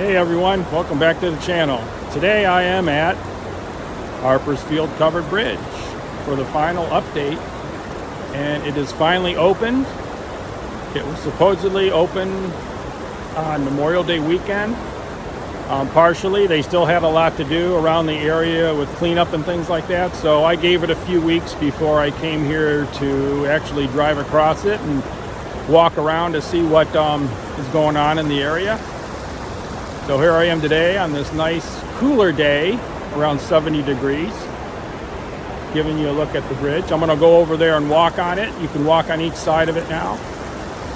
Hey everyone, welcome back to the channel. Today I am at Harpersfield Covered Bridge for the final update, and it is finally opened. It was supposedly open on Memorial Day weekend. Partially, they still had a lot to do around the area with cleanup and things like that, so I gave it a few weeks before I came here to actually drive across it and walk around to see what is going on in the area. So here I am today on this nice cooler day, around 70 degrees, giving you a look at the bridge. I'm going to go over there and walk on it. You can walk on each side of it now.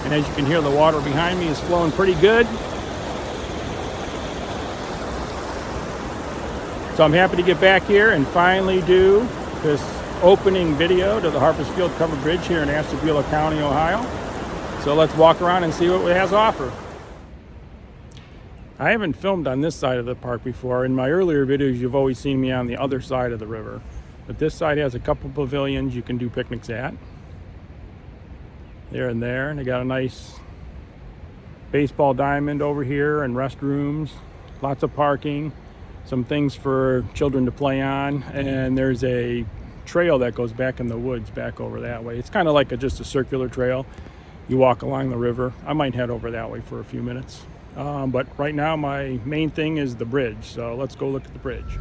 And as you can hear, the water behind me is flowing pretty good. So I'm happy to get back here and finally do this opening video to the Harpersfield Covered Bridge here in Ashtabula County, Ohio. So let's walk around and see what it has to offer. I haven't filmed on this side of the park before. In my earlier videos, you've always seen me on the other side of the river. But this side has a couple pavilions you can do picnics at. There and there. And they got a nice baseball diamond over here and restrooms. Lots of parking. Some things for children to play on. And there's a trail that goes back in the woods back over that way. It's kind of like just a circular trail. You walk along the river. I might head over that way for a few minutes. But right now my main thing is the bridge, so let's go look at the bridge.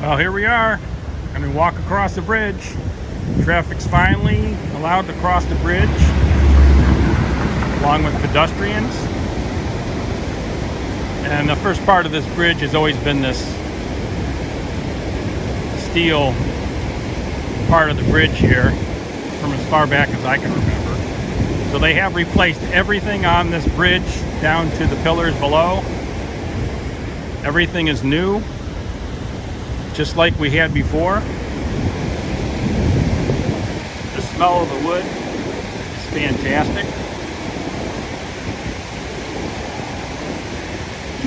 Well, here we are. I'm going to walk across the bridge. Traffic's finally allowed to cross the bridge, along with pedestrians. And the first part of this bridge has always been this steel part of the bridge here, from as far back as I can remember. So they have replaced everything on this bridge down to the pillars below. Everything is new, just like we had before. The smell of the wood is fantastic.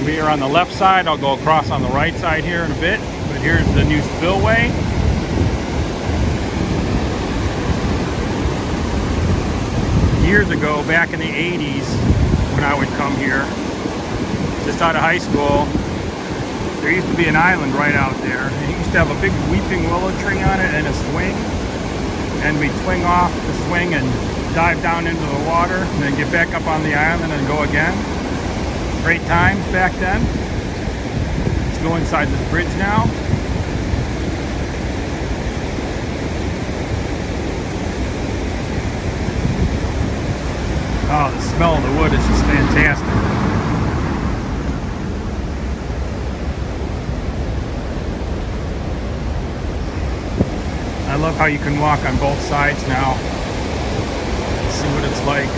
We are on the left side. I'll go across on the right side here in a bit, but here's the new spillway. Years ago, back in the 80s, when I would come here, just out of high school, there used to be an island right out there. It used to have a big weeping willow tree on it and a swing. And we'd swing off the swing and dive down into the water and then get back up on the island and go again. Great times back then. Let's go inside this bridge now. Oh, the smell of the wood is just fantastic. I love how you can walk on both sides now. Let's see what it's like.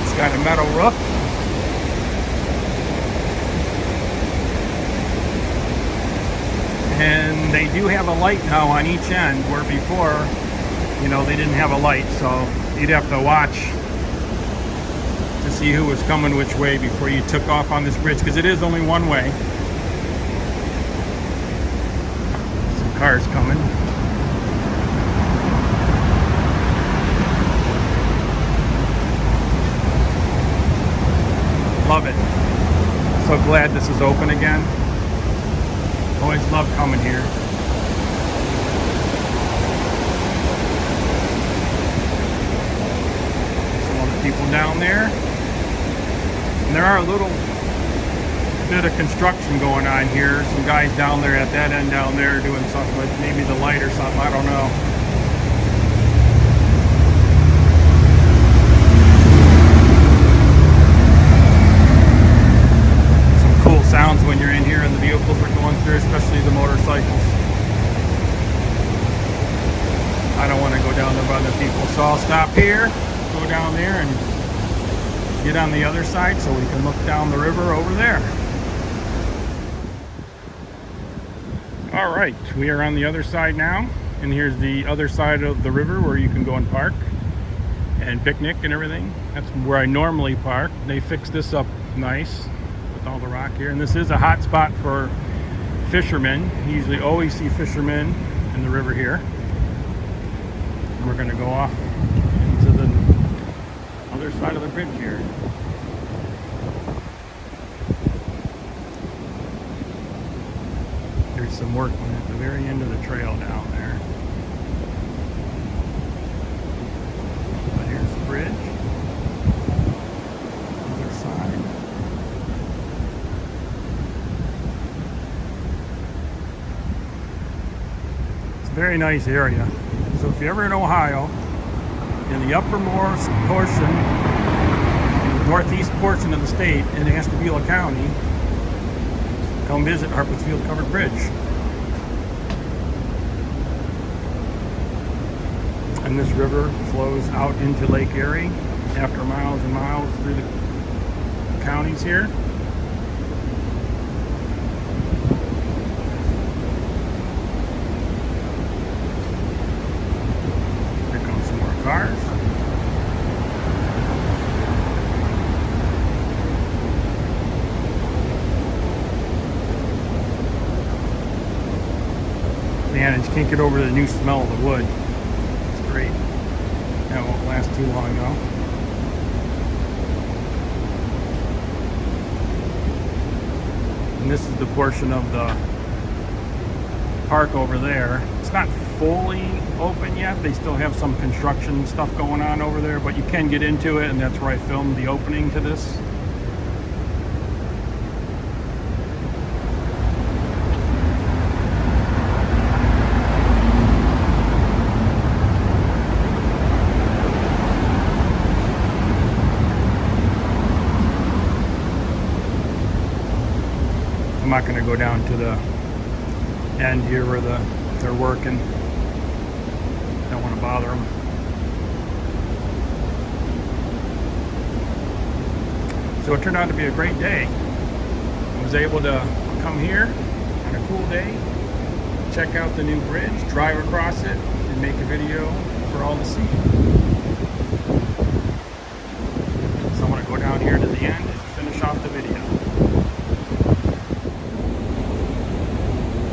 It's got a metal roof. And they do have a light now on each end, where before, you know, they didn't have a light, so you'd have to watch to see who was coming which way before you took off on this bridge, because it is only one way. Cars coming. Love it. So glad this is open again. Always love coming here. people down there. And there are a little bit of construction going on here. Some guys down there at that end down there doing something with maybe the light or something, I don't know. Some cool sounds when you're in here and the vehicles are going through, especially the motorcycles. I don't want to go down there by the people, so I'll stop here, go down there and get on the other side so we can look down the river over there. All right, we are on the other side now, and here's the other side of the river where you can go and park and picnic and everything. That's where I normally park. They fixed this up nice with all the rock here, and this is a hot spot for fishermen. You usually always see fishermen in the river here. And we're going to go off into the other side of the bridge here. There's some workmen at the very end of the trail down there. But here's the bridge. Other side. It's a very nice area. So if you're ever in Ohio, in the uppermost portion, northeast portion of the state in Ashtabula County, come visit Harpersfield Covered Bridge. And this river flows out into Lake Erie after miles and miles through the counties here. Cars. Man, I just can't get over the new smell of the wood. It's great. That won't last too long though. And this is the portion of the park over there. It's not fully open yet. They still have some construction stuff going on over there, but you can get into it, and that's where I filmed the opening to this. I'm not going to go down to the end here where they're working. Don't want to bother them. So it turned out to be a great day. I was able to come here on a cool day, check out the new bridge, drive across it, and make a video for all to see. So I'm going to go down here to the end and finish off the video.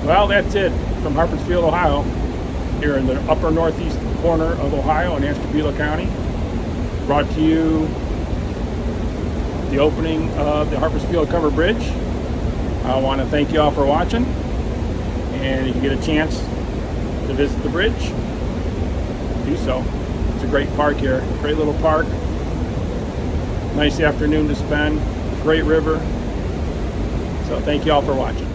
Well, that's it from Harpersfield, Ohio, here in the upper northeast corner of Ohio in Ashtabula County. Brought to you the opening of the Harpersfield Covered Bridge. I want to thank you all for watching, and if you get a chance to visit the bridge, do so. It's a great park here, great little park, nice afternoon to spend, great river. So thank you all for watching.